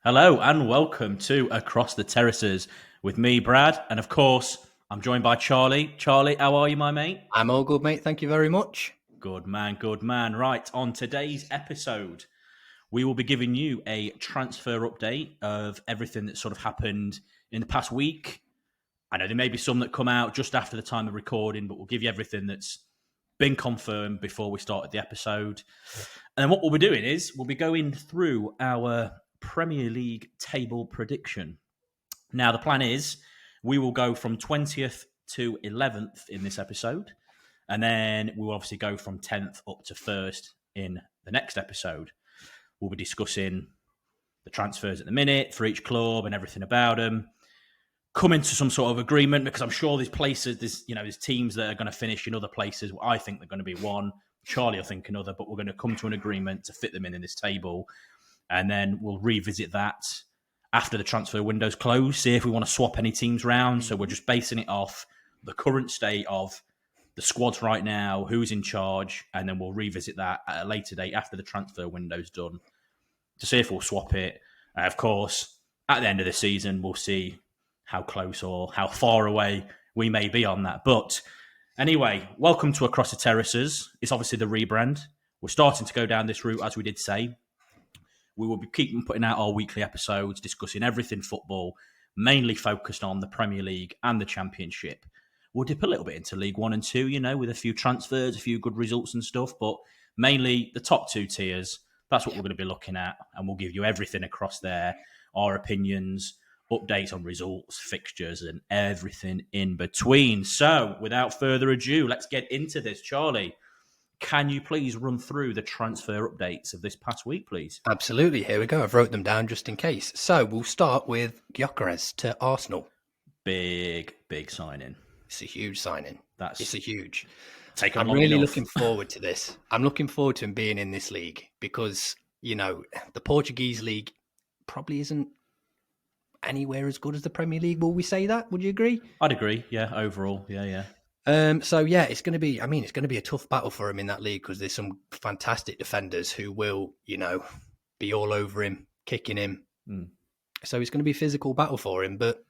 Hello and welcome to Across the Terraces with me, Brad, and of course, I'm joined by Charlie. Charlie, how are you, my mate? I'm all good, mate. Thank you very much. Good man, good man. Right, on today's episode, we will be giving you a transfer update of everything that sort of happened in the past week. I know there may be some that come out just after the time of recording, but we'll give you everything that's been confirmed before we started the episode. And then what we'll be doing is we'll be going through our Premier League table prediction. Now, the plan is we will go from 20th to 11th in this episode, and then we will obviously go from 10th up to 1st in the next episode. We'll be discussing the transfers at the minute for each club and everything about them. Come into some sort of agreement, because I'm sure there's places, there's teams that are going to finish in other places. I think they're going to be one. Charlie will think another, but we're going to come to an agreement to fit them in this table, and then we'll revisit that after the transfer window's closed, see if we want to swap any teams round. So we're just basing it off the current state of the squads right now, who's in charge, and then we'll revisit that at a later date after the transfer window's done to see if we'll swap it. Of course, at the end of the season, we'll see how close or how far away we may be on that. But anyway, welcome to Across the Terraces. It's obviously the rebrand. We're starting to go down this route, as we did say. We will be keeping putting out our weekly episodes, discussing everything football, mainly focused on the Premier League and the Championship. We'll dip a little bit into League 1 and 2, with a few transfers, a few good results and stuff, but mainly the top two tiers. That's what we're going to be looking at, and we'll give you everything across there, our opinions, updates on results, fixtures, and everything in between. So, without further ado, let's get into this. Charlie, can you please run through the transfer updates of this past week, please? Absolutely. Here we go. I've wrote them down just in case. So we'll start with Gyökeres to Arsenal. Big signing. It's a huge signing. It's a huge. I'm really looking forward to this. I'm looking forward to him being in this league because, the Portuguese league probably isn't anywhere as good as the Premier League. Will we say that? Would you agree? I'd agree. Yeah, overall. Yeah. It's going to be, it's going to be a tough battle for him in that league because there's some fantastic defenders who will, be all over him, kicking him. So it's going to be a physical battle for him, but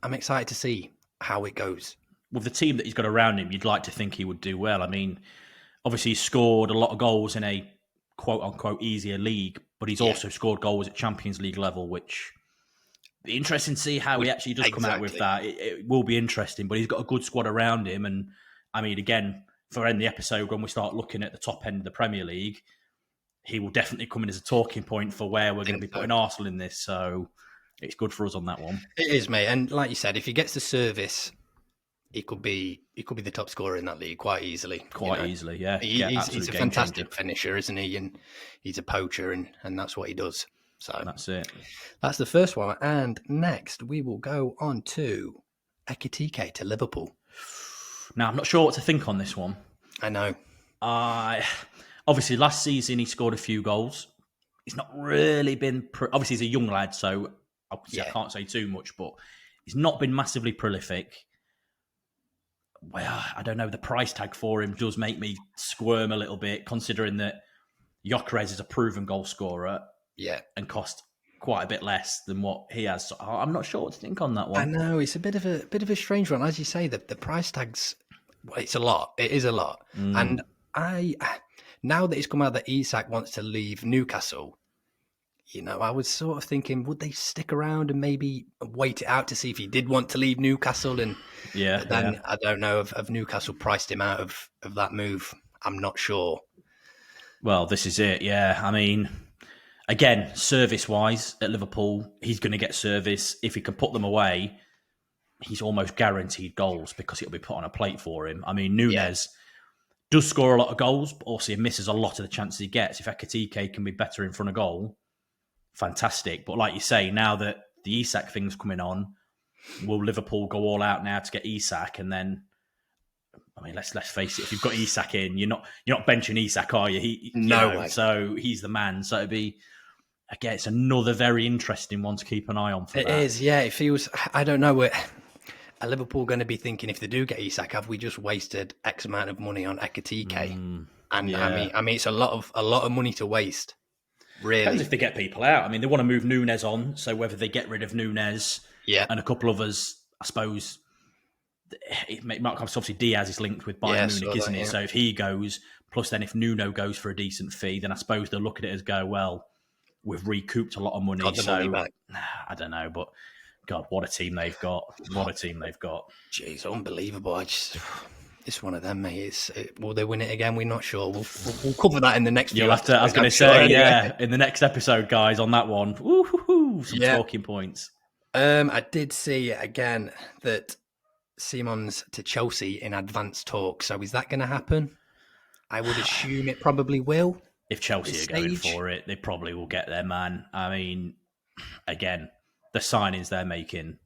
I'm excited to see how it goes. With the team that he's got around him, you'd like to think he would do well. I mean, obviously he's scored a lot of goals in a quote-unquote easier league, but he's also scored goals at Champions League level, which be interesting to see how he actually does come out with that. It will be interesting, but he's got a good squad around him. And I mean, again, for end the episode, when we start looking at the top end of the Premier League, he will definitely come in as a talking point for where we're going to be putting Arsenal in this. So it's good for us on that one. It is, mate. And like you said, if he gets the service, he could be the top scorer in that league quite easily. Quite easily, yeah. He's a fantastic finisher, isn't he? And he's a poacher, and that's what he does. So that's it. That's the first one. And next, we will go on to Ekitike to Liverpool. Now, I'm not sure what to think on this one. I know. Obviously, last season he scored a few goals. He's not really been... obviously, he's a young lad, so I can't say too much, but he's not been massively prolific. Well, I don't know. The price tag for him does make me squirm a little bit, considering that Gyökeres is a proven goal scorer. Yeah, and cost quite a bit less than what he has. So I'm not sure what to think on that one. I know it's a bit of a strange one, as you say. The price tags, it's a lot. It is a lot. And now that it's come out that Isak wants to leave Newcastle, I was sort of thinking, would they stick around and maybe wait it out to see if he did want to leave Newcastle? And I don't know if Newcastle priced him out of that move. I'm not sure. Well, this is it. Yeah, I mean. Again, service-wise at Liverpool, he's going to get service. If he can put them away, he's almost guaranteed goals because it'll be put on a plate for him. I mean, Núñez does score a lot of goals, but also he misses a lot of the chances he gets. If Ekitike can be better in front of goal, fantastic. But like you say, now that the Isak thing's coming on, will Liverpool go all out now to get Isak? And then, I mean, let's face it, if you've got Isak in, you're not benching Isak, are you? No. So he's the man. So it'd be... Again, it's another very interesting one to keep an eye on for that. It is, yeah. It feels, I don't know, are Liverpool going to be thinking, if they do get Isak, have we just wasted X amount of money on Ekitike? I mean, it's a lot of money to waste. Really? if they get people out. I mean, they want to move Nunes on, so whether they get rid of Nunes and a couple of others, I suppose. Obviously Diaz is linked with Bayern Munich, isn't it? So if he goes, plus then if Nuno goes for a decent fee, then I suppose they'll look at it as go, well, we've recouped a lot of money. Money back. I don't know, but God, what a team they've got! What a team they've got! Jeez, unbelievable! It's one of them, mate. Will they win it again? We're not sure. We'll cover that in the next. You'll have to. I was going to say, in the next episode, guys, on that one, some talking points. I did see again that Simon's to Chelsea in advanced talk. So is that going to happen? I would assume it probably will. If Chelsea are going for it, they probably will get their man. I mean, again, the signings they're making,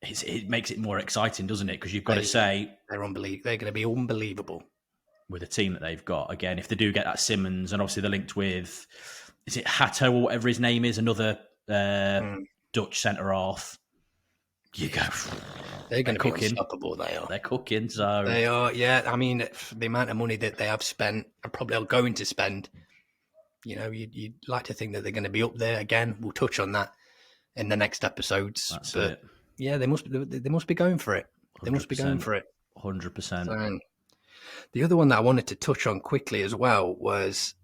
it makes it more exciting, doesn't it? Because you've got to say they're unbelievable. They're going to be unbelievable with the team that they've got. Again, if they do get that Simmons, and obviously they're linked with, is it Hato or whatever his name is, another Dutch centre half. You go. They're going to be unstoppable. They are. They're cooking. So they are. Yeah. I mean, the amount of money that they have spent, and probably are going to spend. You know, you'd like to think that they're going to be up there again. We'll touch on that in the next episodes. That's it. Yeah, they must be going for it. They must be going for it. 100%. The other one that I wanted to touch on quickly as well was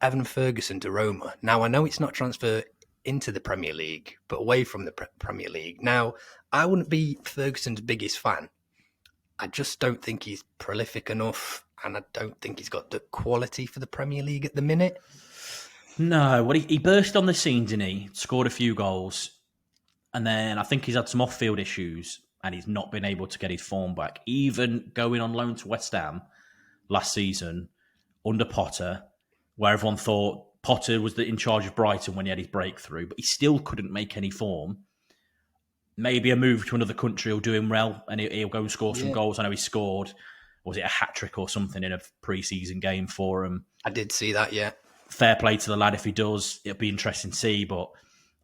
Evan Ferguson to Roma. Now, I know it's not transfer into the Premier League, but away from the Premier League. Now, I wouldn't be Ferguson's biggest fan. I just don't think he's prolific enough, and I don't think he's got the quality for the Premier League at the minute. No, well, he burst on the scene, didn't he? Scored a few goals, and then I think he's had some off-field issues, and he's not been able to get his form back. Even going on loan to West Ham last season under Potter, where everyone thought Potter was in charge of Brighton when he had his breakthrough, but he still couldn't make any form. Maybe a move to another country will do him well, and he'll go and score some goals. I know he scored, was it a hat-trick or something in a pre-season game for him? I did see that, yeah. Fair play to the lad if he does. It'll be interesting to see, but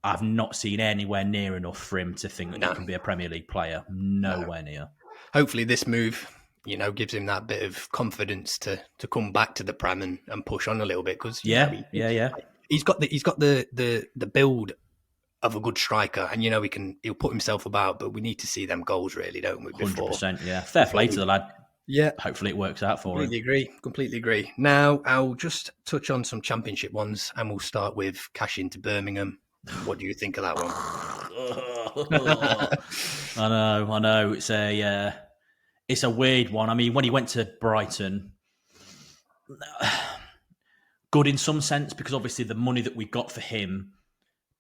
I've not seen anywhere near enough for him to think that he can be a Premier League player. Nowhere near. Hopefully this move, gives him that bit of confidence to come back to the Prem and push on a little bit. Because he's got the build of a good striker, and he'll put himself about. But we need to see them goals, really, don't we? 100%. Yeah, fair play to the lad. Yeah, hopefully it works out for him. Completely agree. Now I'll just touch on some Championship ones, and we'll start with cash into Birmingham. What do you think of that one? I know. It's a weird one. I mean, when he went to Brighton, good in some sense, because obviously the money that we got for him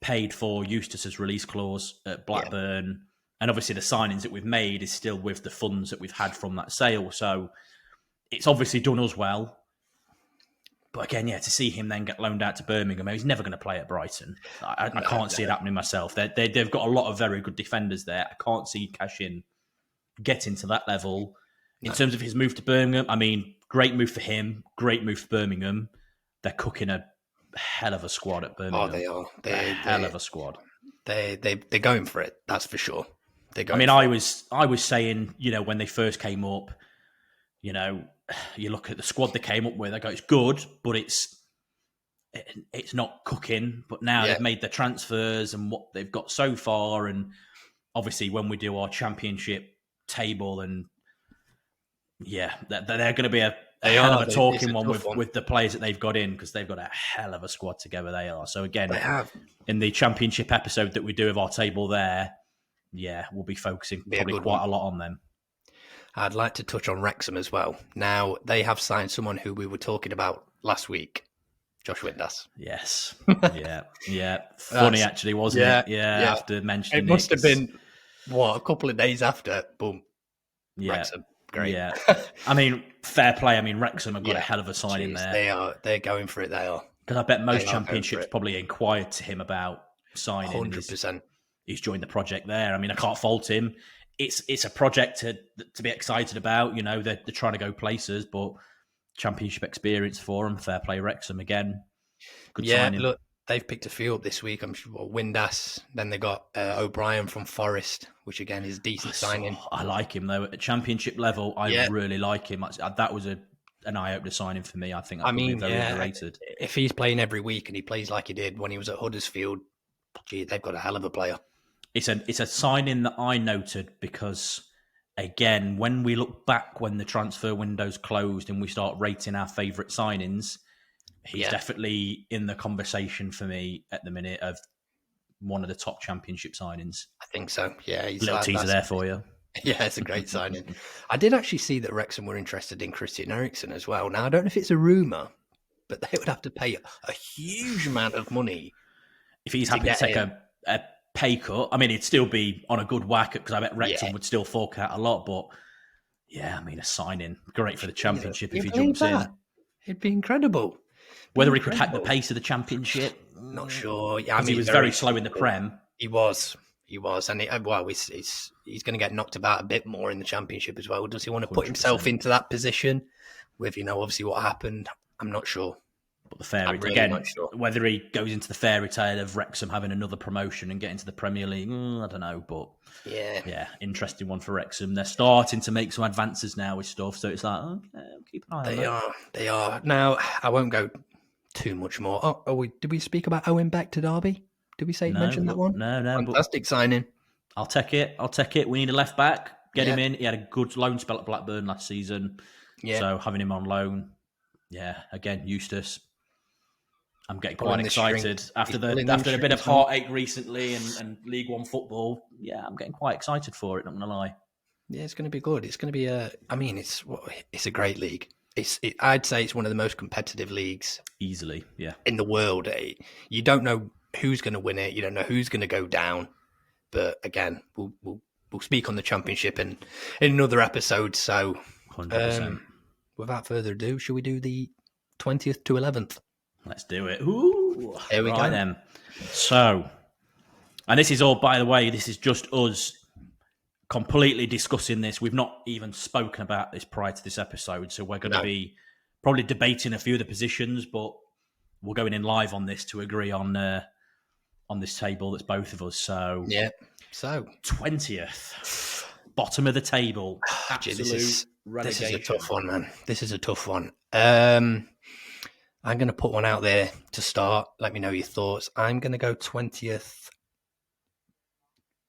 paid for Eustace's release clause at Blackburn. Yeah. And obviously the signings that we've made is still with the funds that we've had from that sale. So it's obviously done us well. But again, to see him then get loaned out to Birmingham, he's never going to play at Brighton. I can't see it happening myself. They've got a lot of very good defenders there. I can't see Cashin getting to that level. In terms of his move to Birmingham, I mean, great move for him, great move for Birmingham. They're cooking a hell of a squad at Birmingham. Oh, they are. They're a hell of a squad. They're going for it, that's for sure. I was saying, when they first came up, you look at the squad they came up with, I go, it's good, but it's not cooking. But now they've made the transfers and what they've got so far, and obviously when we do our Championship table, and they're going to be a hell of a talking one with the players that they've got in, because they've got a hell of a squad together. They are. So again, in the Championship episode that we do of our table there, we'll be focusing probably quite a lot on them. I'd like to touch on Wrexham as well. Now, they have signed someone who we were talking about last week, Josh Windass. Yes. Yeah. Funny, actually, wasn't it? Yeah, after mentioning it. It must have been, a couple of days after, boom, Wrexham. Great. Yeah. I mean, fair play. I mean, Wrexham have got a hell of a signing there. They're going for it, they are. Because I bet most Championships probably inquired to him about signing. 100%. He's joined the project there. I mean, I can't fault him. It's a project to be excited about. They're trying to go places, but Championship experience for them. Fair play, Wrexham again. Good signing. Look, they've picked a few up this week. I'm sure Windass. Then they got O'Brien from Forest, which again is a decent signing. I like him though at the Championship level. I really like him. That was a an eye-opener signing for me. I think that I could be mean, very yeah, underrated. if he's playing every week and he plays like he did when he was at Huddersfield, gee, they've got a hell of a player. It's a signing that I noted because, again, when we look back when the transfer window's closed and we start rating our favourite signings, he's definitely in the conversation for me at the minute of one of the top Championship signings. I think so. Yeah, he's Little teaser there for you. Yeah, it's a great signing. I did actually see that Wrexham were interested in Christian Eriksen as well. Now, I don't know if it's a rumour, but they would have to pay a huge amount of money. If he's happy to take a pay cut, I mean, he'd still be on a good whack because I bet Wrexham would still fork out a lot. But yeah, I mean, a signing great for the Championship if he jumps in. It'd be incredible. Whether he could hack the pace of the Championship, not sure. Yeah, I mean, he was very slow in the Prem. He was, and he's going to get knocked about a bit more in the Championship as well. Does he want to put 100%. Himself into that position with obviously what happened? I'm not sure. But the fairy again, whether he goes into the fairy tale of Wrexham having another promotion and getting to the Premier League, I don't know. But yeah, interesting one for Wrexham. They're starting to make some advances now with stuff, so it's like, okay, I'll keep an eye on that. They are. Now, I won't go too much more. Did we speak about Owen Beck to Derby? Did we mention that one? No. Fantastic signing. I'll take it. We need a left back. Get him in. He had a good loan spell at Blackburn last season. Yeah. So having him on loan, again, Eustace. I'm getting quite excited after a bit of heartache recently and League One football. Yeah, I'm getting quite excited for it. Not gonna lie. Yeah, it's going to be good. It's going to be it's a great league. I'd say it's one of the most competitive leagues easily. Yeah, in the world. You don't know who's going to win it. You don't know who's going to go down. But again, we'll speak on the Championship in another episode. So, 100%. Without further ado, should we do the 20th to 11th? Let's do it. Ooh, here we go. Then. So, and this is all, by the way, this is just us completely discussing this. We've not even spoken about this prior to this episode, so we're going to be probably debating a few of the positions, but we're going in live on this to agree on this table. That's both of us. So 20th, bottom of the table. Absolute relegation. This is a tough one, man. This is a tough one. I'm going to put one out there to start. Let me know your thoughts. I'm going to go 20th,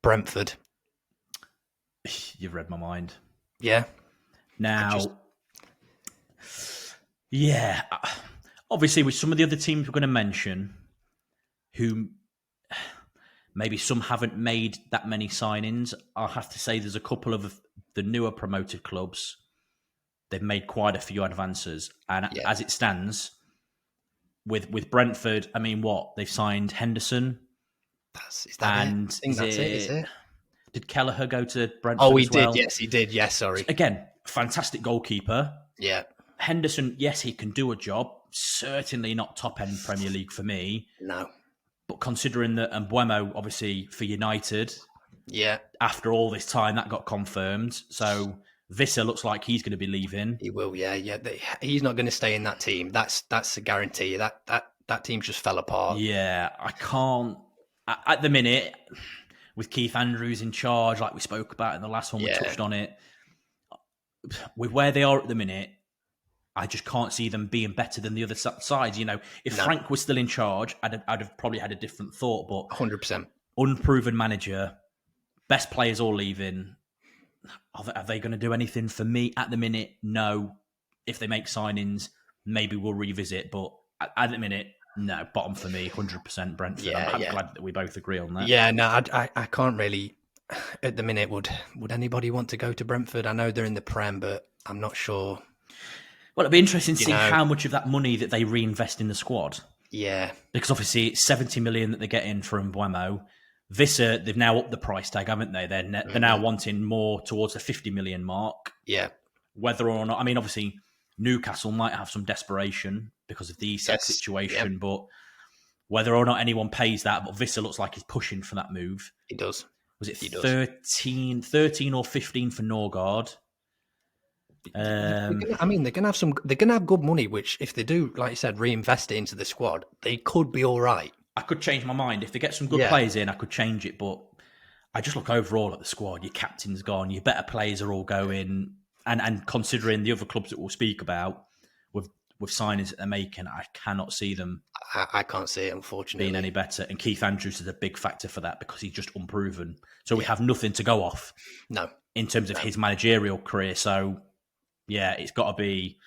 Brentford. You've read my mind. Yeah. Now, obviously with some of the other teams we're going to mention, who maybe some haven't made that many signings, I'll have to say there's a couple of the newer promoted clubs. They've made quite a few advances. And as it stands, with Brentford, I mean, they've signed Henderson. Is it? Did Kelleher go to Brentford? Oh, he did. Yes, he did. Yes, sorry. Again, fantastic goalkeeper. Yeah. Henderson, yes, he can do a job. Certainly not top end Premier League for me. No. But considering that Mbeumo, obviously for United, after all this time, that got confirmed. So Visser looks like he's going to be leaving. He will, yeah. He's not going to stay in that team. That's a guarantee. That team just fell apart. Yeah, I can't at the minute with Keith Andrews in charge, like we spoke about in the last one. We touched on it. With where they are at the minute, I just can't see them being better than the other sides. If Frank was still in charge, I'd have probably had a different thought. But 100%, unproven manager, best players all leaving. Are they going to do anything for me at the minute? No. If they make signings, maybe we'll revisit. But at the minute, no. Bottom for me, 100% Brentford. I'm glad that we both agree on that. Yeah, no, I can't really. At the minute, would anybody want to go to Brentford? I know they're in the Prem, but I'm not sure. Well, it'd be interesting to see how much of that money that they reinvest in the squad. Yeah. Because obviously it's 70 million that they're getting from Mbeumo. Visser, they've now upped the price tag, haven't they? They're now wanting more towards the 50 million mark. Yeah. Whether or not, I mean, obviously Newcastle might have some desperation because of the Isak situation, but whether or not anyone pays that, but Visser looks like he's pushing for that move. He does. Was it 13 or 15 for Norgard? They're gonna have good money, which if they do, like you said, reinvest it into the squad, they could be all right. I could change my mind. If they get some good players in, I could change it, but I just look overall at the squad. Your captain's gone, your better players are all going, and considering the other clubs that we'll speak about, with signings that they're making, I cannot see them I can't see it, unfortunately. being any better. And Keith Andrews is a big factor for that because he's just unproven. So we have nothing to go off in terms of his managerial career. So, yeah, it's got to be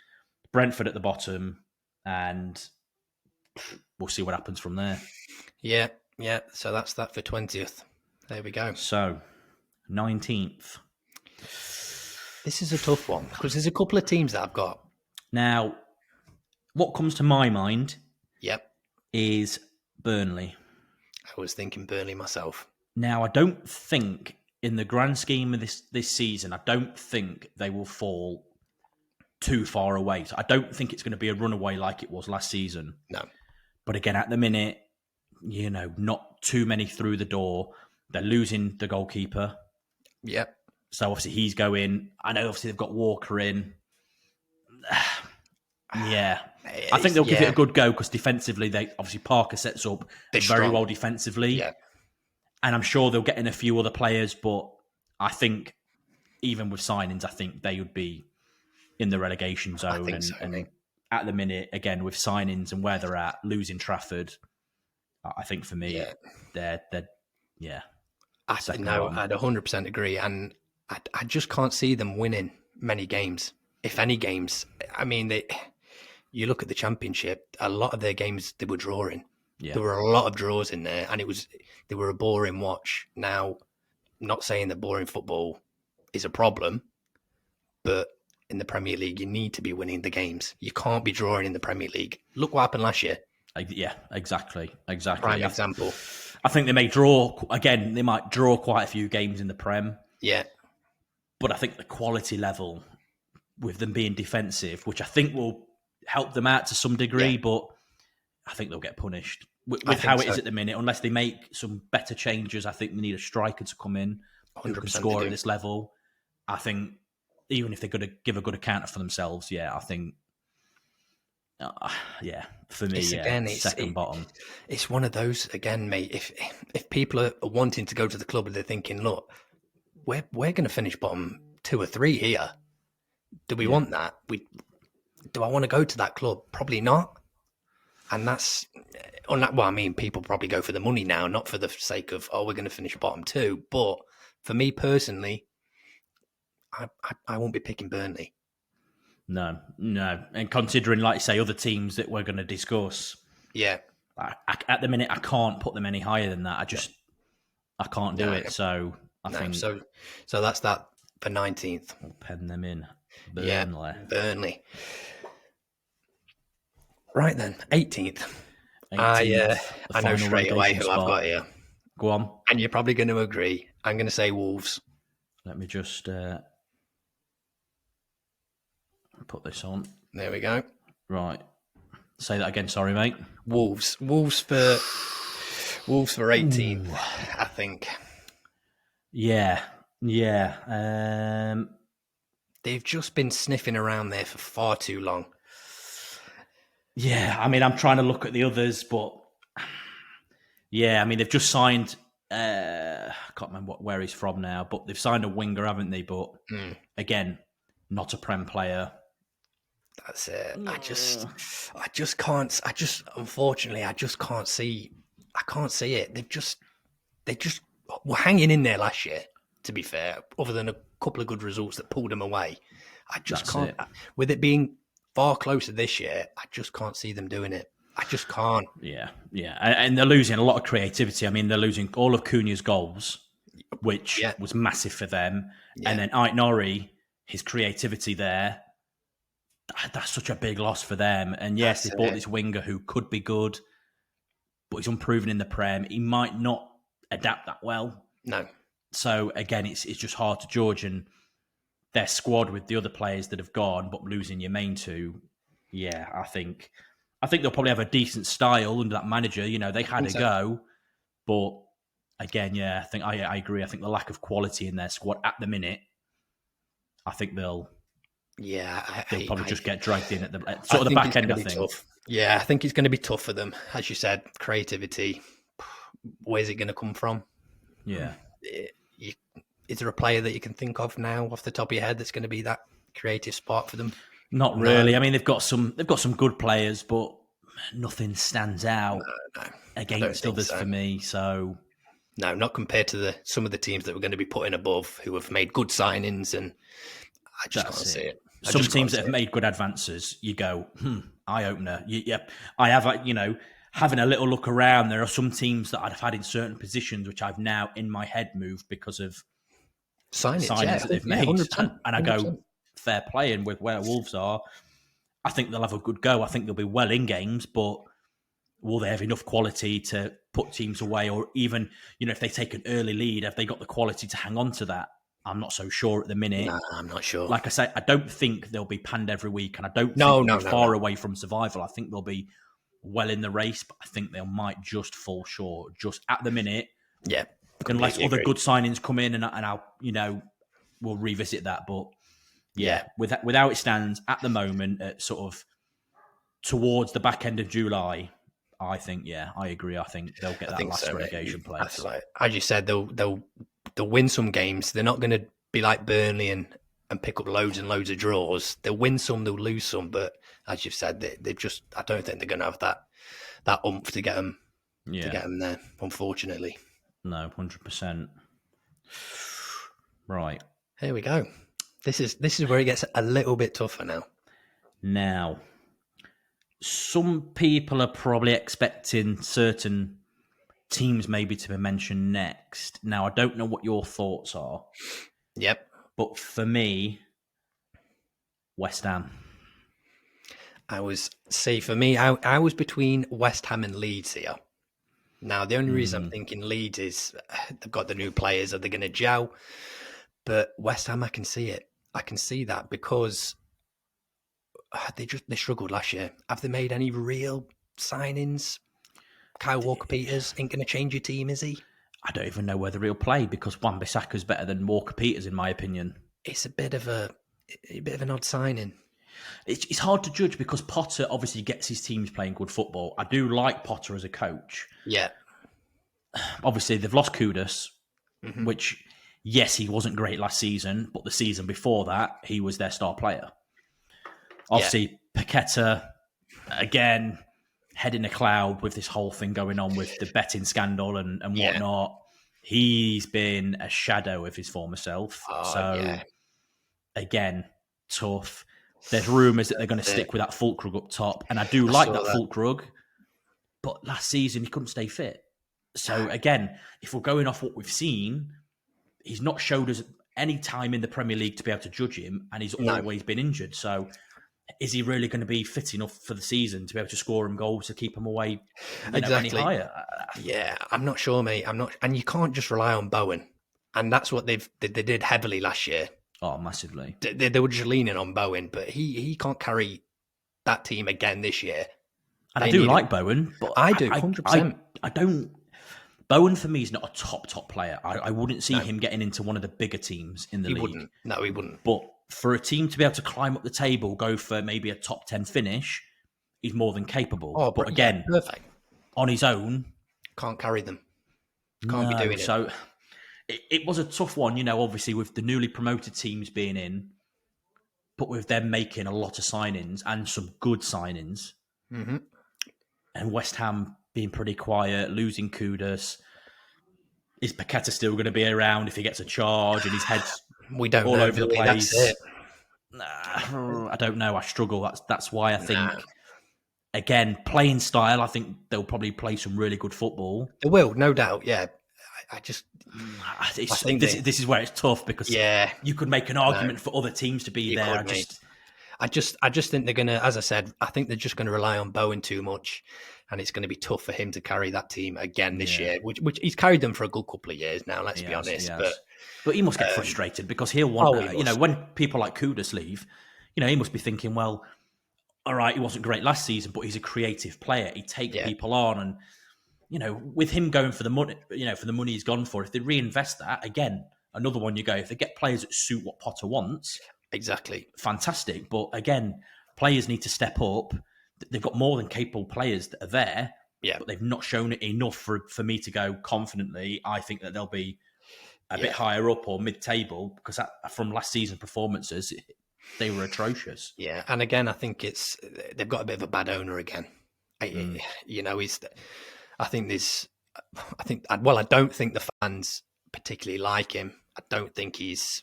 Brentford at the bottom, and we'll see what happens from there. Yeah. So that's that for 20th. There we go. So, 19th. This is a tough one because there's a couple of teams that I've got. Now, what comes to my mind is Burnley. I was thinking Burnley myself. Now, I don't think, in the grand scheme of this season, I don't think they will fall too far away. So I don't think it's going to be a runaway like it was last season. No. But again, at the minute, not too many through the door. They're losing the goalkeeper. Yep. So obviously he's going. I know obviously they've got Walker in. Yeah. I think they'll give it a good go because defensively, obviously Parker sets up very well defensively. Yeah. And I'm sure they'll get in a few other players, but I think even with signings, I think they would be in the relegation zone. I think so, and at the minute, again, with signings and where they're at, losing Trafford, I think for me, they're I'd 100% agree. And I just can't see them winning many games, if any games. I mean, you look at the Championship, a lot of their games they were drawing. Yeah. There were a lot of draws in there, and they were a boring watch. Now, not saying that boring football is a problem, but in the Premier League, you need to be winning the games. You can't be drawing in the Premier League. Look what happened last year. Yeah, exactly. Prime example. I think they may draw, again, they might draw quite a few games in the Prem. Yeah. But I think the quality level, with them being defensive, which I think will help them out to some degree, but I think they'll get punished. With how it is at the minute, unless they make some better changes, I think they need a striker to come in who can score at this level. I think even if they're going to give a good account for themselves, I think, for me, second bottom. It's one of those, again, mate, if people are wanting to go to the club and they're thinking, look, we're going to finish bottom 2 or 3 here. Do we want that? Do I want to go to that club? Probably not. And that's, people probably go for the money now, not for the sake of, we're going to finish bottom 2. But for me personally, I won't be picking Burnley. No. And considering, like you say, other teams that we're going to discuss, at the minute, I can't put them any higher than that. I can't do it. So I think so that's that for 19th. I'll pen them in. Burnley. Yeah, Burnley. Right then, 18th. I know straight away who I've got here. Go on. And you're probably going to agree. I'm going to say Wolves. Let me just put this on. There we go. Right. Say that again. Sorry, mate. Wolves for 18th, I think. Yeah. They've just been sniffing around there for far too long. Yeah, I mean, I'm trying to look at the others, but they've just signed. I can't remember where he's from now, but they've signed a winger, haven't they? But again, not a Prem player. That's it. I just can't. Unfortunately, I just can't see. I can't see it. They just were hanging in there last year. To be fair, other than a couple of good results that pulled them away, I just can't. With it being far closer this year, I just can't see them doing it. I just can't. Yeah. And they're losing a lot of creativity. I mean, they're losing all of Cunha's goals, which was massive for them. Yeah. And then Ait-Nori, his creativity there, that's such a big loss for them. And yes, they bought this winger who could be good, but he's unproven in the Prem. He might not adapt that well. No. So again, it's just hard to judge. And their squad with the other players that have gone, but losing your main two, I think they'll probably have a decent style under that manager. You know, they had a go, but again, I think I agree. I think the lack of quality in their squad at the minute, I think they'll probably just get dragged in at the back end. I think. Tough. Yeah, I think it's going to be tough for them, as you said. Creativity, where's it going to come from? Yeah. Is there a player that you can think of now off the top of your head that's going to be that creative spark for them? Not No, really. I mean, they've got some good players, but nothing stands out no, I don't against think others so. for me. So No, not compared to some of the teams that we're going to be putting above who have made good signings, and I just can't that's see it. it. I Some just can't teams that see have it. made good advances, you go, eye opener. Yep, I have. Having a little look around, there are some teams that I've had in certain positions which I've now in my head moved because of Signings, signings that they've yeah, made, 100%, and I go 100%. fair play. And with where Wolves are, I think they'll have a good go. I think they'll be well in games, but will they have enough quality to put teams away, or even if they take an early lead, have they got the quality to hang on to that? I'm not so sure at the minute. No, I'm not sure. Like I say, I don't think they'll be panned every week, and I don't No, think they'll no, be no, far no. away from survival. I think they'll be well in the race, but I think they might just fall short just at the minute, Yeah, unless completely other agree. good signings come in, and I'll we'll revisit that. But Yeah, without it stands at the moment at sort of towards the back end of July, I think I agree. I think they'll get I that think last so, mate. relegation I place. feel like, as you said, they'll win some games. They're not going to be like Burnley and pick up loads and loads of draws. They'll win some, they'll lose some, but as you've said, they just I don't think they're going to have that oomph to get them there. Unfortunately, No, 100%. Right. here we go. This is where it gets a little bit tougher now. Now, some people are probably expecting certain teams maybe to be mentioned next. Now, I don't know what your thoughts are, Yep. but for me, West Ham. For me, I was between West Ham and Leeds here. Now, the only reason I'm thinking Leeds is they've got the new players. Are they going to gel? But West Ham, I can see it. I can see that because they struggled last year. Have they made any real signings? Kyle Walker-Peters ain't going to change your team, is he? I don't even know whether he'll play because Wan-Bissaka's better than Walker-Peters, in my opinion. It's a bit of an odd signing. It's hard to judge because Potter obviously gets his teams playing good football. I do like Potter as a coach. Yeah. Obviously, they've lost Kudus, which, yes, he wasn't great last season, but the season before that, he was their star player. Obviously, Paqueta, again, head in a cloud with this whole thing going on with the betting scandal and whatnot. He's been a shadow of his former self. Again, tough. There's rumours that they're going to stick with that Fulkrug up top, and I do like that Fulkrug, but last season he couldn't stay fit. So again, if we're going off what we've seen, he's not showed us any time in the Premier League to be able to judge him, and he's always been injured. So is he really going to be fit enough for the season to be able to score him goals to keep him away any higher? Yeah, I'm not sure, mate. I'm not, and you can't just rely on Bowen, and that's what they did heavily last year. Oh, massively. They were just leaning on Bowen, but he can't carry that team again this year. And I do like Bowen, but I do 100%. I don't. Bowen for me is not a top player. I wouldn't see him getting into one of the bigger teams in the league. Wouldn't. No, he wouldn't. But for a team to be able to climb up the table, go for maybe a top 10 finish, he's more than capable. Oh, but again, perfect. On his own, can't carry them. Can't be doing it. So it was a tough one, obviously with the newly promoted teams being in, but with them making a lot of signings and some good signings, and West Ham being pretty quiet, losing Kudus. Is Paqueta still going to be around if he gets a charge and his head's we don't all know, over the place? That's it. I don't know. I struggle. That's why I think, again, playing style, I think they'll probably play some really good football. They will, no doubt, yeah. I think this is where it's tough because you could make an argument for other teams to be there. I just think they're going to, as I said, I think they're just going to rely on Bowen too much, and it's going to be tough for him to carry that team again this year, which he's carried them for a good couple of years now, let's be honest. But he must get frustrated because he'll want, when people like Kudus leave, he must be thinking, well, all right, he wasn't great last season, but he's a creative player. He takes people on and, with him going for the money, for the money he's gone for, if they reinvest that, again, another one you go, if they get players that suit what Potter wants, exactly, fantastic. But again, players need to step up. They've got more than capable players that are there, but they've not shown it enough for me to go confidently. I think that they'll be a bit higher up or mid-table because from last season performances, they were atrocious. Yeah, and again, I think they've got a bit of a bad owner again. You know, I don't think the fans particularly like him. I don't think he's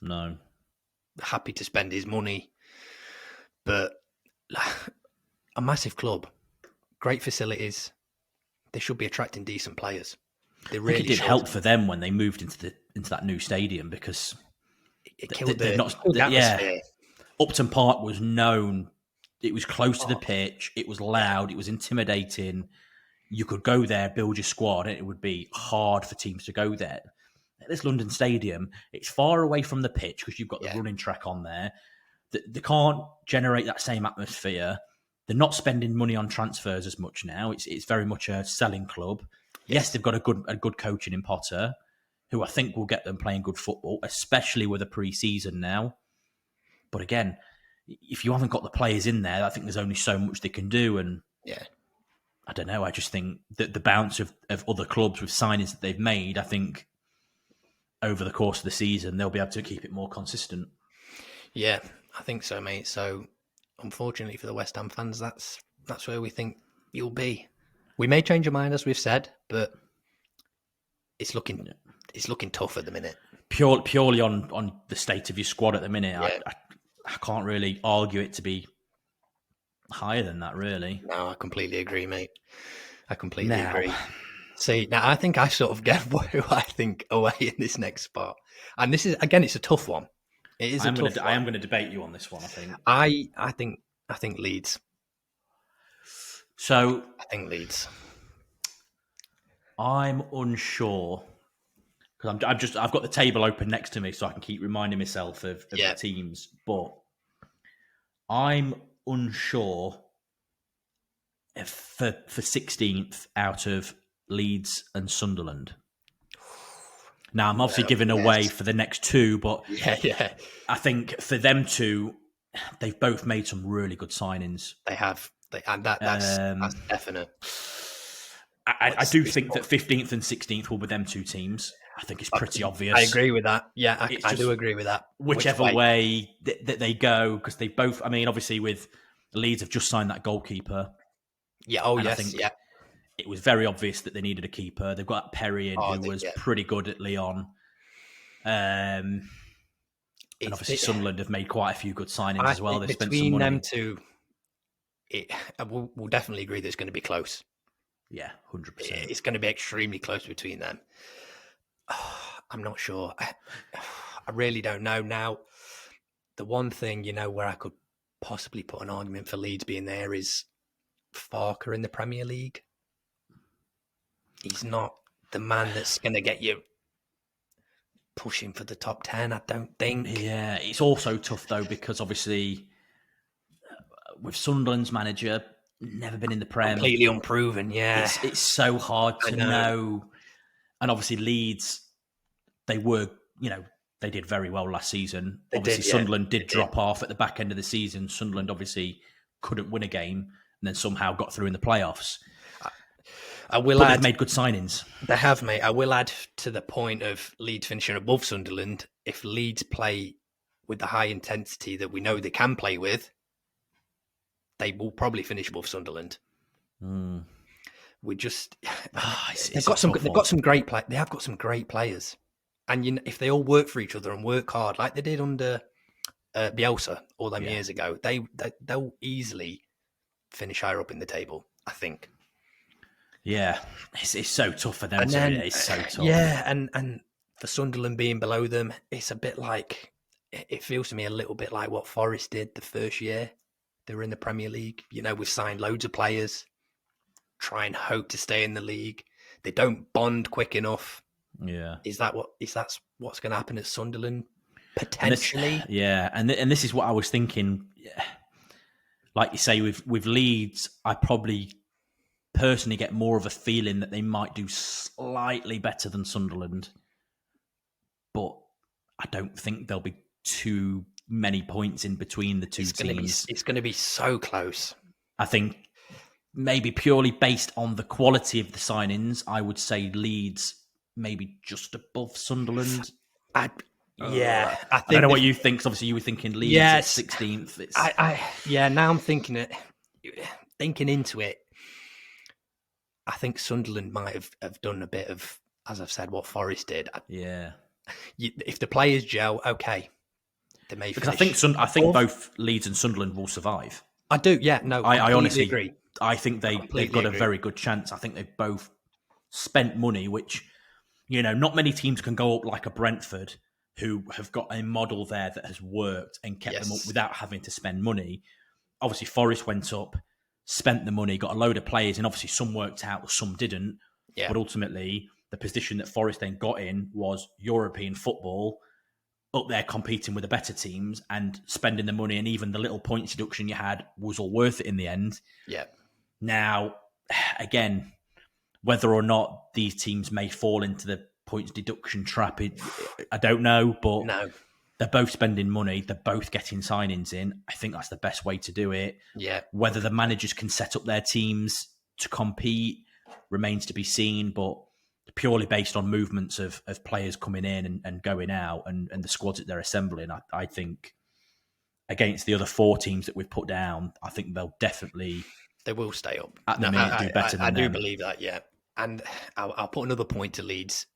happy to spend his money. But a massive club, great facilities, they should be attracting decent players. They really I think it did should. help for them when they moved into that new stadium because it killed the atmosphere. Yeah, Upton Park was known. It was close to the pitch. It was loud. It was intimidating. You could go there, build your squad, and it would be hard for teams to go there. At this London Stadium, it's far away from the pitch because you've got the running track on there. They can't generate that same atmosphere. They're not spending money on transfers as much now. It's very much a selling club. Yes, they've got a good coach in Potter, who I think will get them playing good football, especially with a pre-season now. But again, if you haven't got the players in there, I think there's only so much they can do. And I don't know. I just think that the bounce of other clubs with signings that they've made, I think over the course of the season, they'll be able to keep it more consistent. Yeah, I think so, mate. So unfortunately for the West Ham fans, that's where we think you'll be. We may change our mind, as we've said, but it's looking tough at the minute. Purely on the state of your squad at the minute, I can't really argue it to be higher than that, really. No, I completely agree, mate. I completely agree. See, now I think I sort of get who I think away in this next spot. And this is, again, it's a tough one. It is a tough one. I am going to debate you on this one, I think. I think Leeds. So I think Leeds. I'm unsure because I've got the table open next to me so I can keep reminding myself of the teams, but I'm unsure if for 16th out of Leeds and Sunderland. Now I'm obviously giving away for the next two, but I think for them two, they've both made some really good signings. They have. And that's definite. I do think that 15th and 16th will be them two teams. I think it's pretty obvious. I agree with that. Yeah, I do agree with that. Whichever way that they go, because they both, I mean, obviously with Leeds have just signed that goalkeeper. Yeah, I think it was very obvious that they needed a keeper. They've got Perry in, who was pretty good at Lyon. And obviously Sunderland have made quite a few good signings as well. They've spent some money. Between them two, we'll definitely agree that it's going to be close. Yeah, 100%. It's going to be extremely close between them. I'm not sure. I really don't know. Now, the one thing, where I could possibly put an argument for Leeds being there is Farker in the Premier League. He's not the man that's going to get you pushing for the top 10, I don't think. Yeah, it's also tough, though, because obviously with Sunderland's manager, never been in the Prem. Completely unproven, yeah. It's so hard to know. And obviously Leeds, they were, they did very well last season. Sunderland did drop off at the back end of the season. Sunderland obviously couldn't win a game and then somehow got through in the playoffs. They've made good signings. They have, mate. I will add to the point of Leeds finishing above Sunderland. If Leeds play with the high intensity that we know they can play with, they will probably finish above Sunderland. We just they've got some great players, and if they all work for each other and work hard like they did under Bielsa all them years ago, they'll easily finish higher up in the table, I think. Yeah, it's so tough for them. It's so tough. Yeah, and for Sunderland being below them, it's a bit like, it feels to me a little bit like what Forest did the first year they were in the Premier League. We've signed loads of players, try and hope to stay in the league. They don't bond quick enough. Yeah, is that what's going to happen at Sunderland potentially? And this is what I was thinking. Like you say, with Leeds, I probably personally get more of a feeling that they might do slightly better than Sunderland, but I don't think there'll be too many points in between the two teams. It's going to be so close. I think maybe purely based on the quality of the signings, I would say Leeds maybe just above Sunderland. I Yeah, I I think don't know what you think. 'Cause obviously, you were thinking Leeds at 16th. It's now I'm thinking into it. I think Sunderland might have done a bit of, as I've said, what Forest did. yeah. If the players gel, okay, they may Because finish. I think both Leeds and Sunderland will survive. I do, yeah, no, I completely honestly, agree. I think they've Completely got a agree. very good chance. I think they've both spent money, which not many teams can go up like a Brentford, who have got a model there that has worked and kept them up Yes. without having to spend money. Obviously, Forest went up, spent the money, got a load of players, and obviously some worked out, some didn't. Yeah. But ultimately, the position that Forest then got in was European football, up there competing with the better teams and spending the money, and even the little points deduction you had was all worth it in the end. Yeah. Now, again, whether or not these teams may fall into the points deduction trap, I don't know, but No. they're both spending money. They're both getting signings in. I think that's the best way to do it. Yeah. Whether the managers can set up their teams to compete remains to be seen, but purely based on movements of players coming in and going out and the squads that they're assembling, I think against the other four teams that we've put down, I think they'll definitely... They will stay up. At the minute, do better than I do them. believe that, yeah. And I'll put another point to Leeds.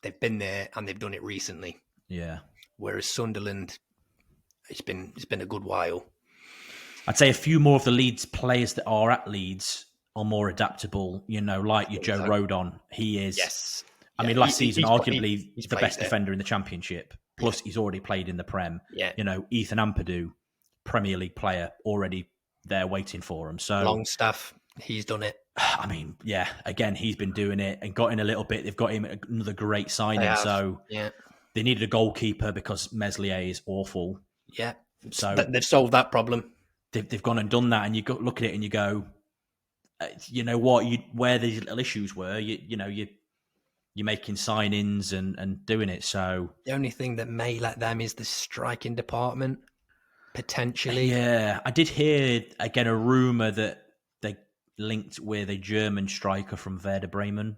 They've been there and they've done it recently. Yeah. Whereas Sunderland, it's been a good while. I'd say a few more of the Leeds players that are at Leeds are more adaptable, like your Joe Rodon. He is. Yes. I mean, last season, arguably he's the best there. defender in the Championship. Plus, he's already played in the Prem. Yeah. Ethan Ampadu, Premier League player, already there waiting for him. So Longstaff, he's done it. I mean, yeah, again, he's been doing it and got in a little bit. They've got him another great signing. So yeah. They needed a goalkeeper because Meslier is awful. Yeah. So they've solved that problem. They've gone and done that, and you look at it and you go, you know what? Where these little issues were, you're making signings and doing it. So the only thing that may let them is the striking department, potentially. Yeah, I did hear again a rumor that they linked with a German striker from Werder Bremen.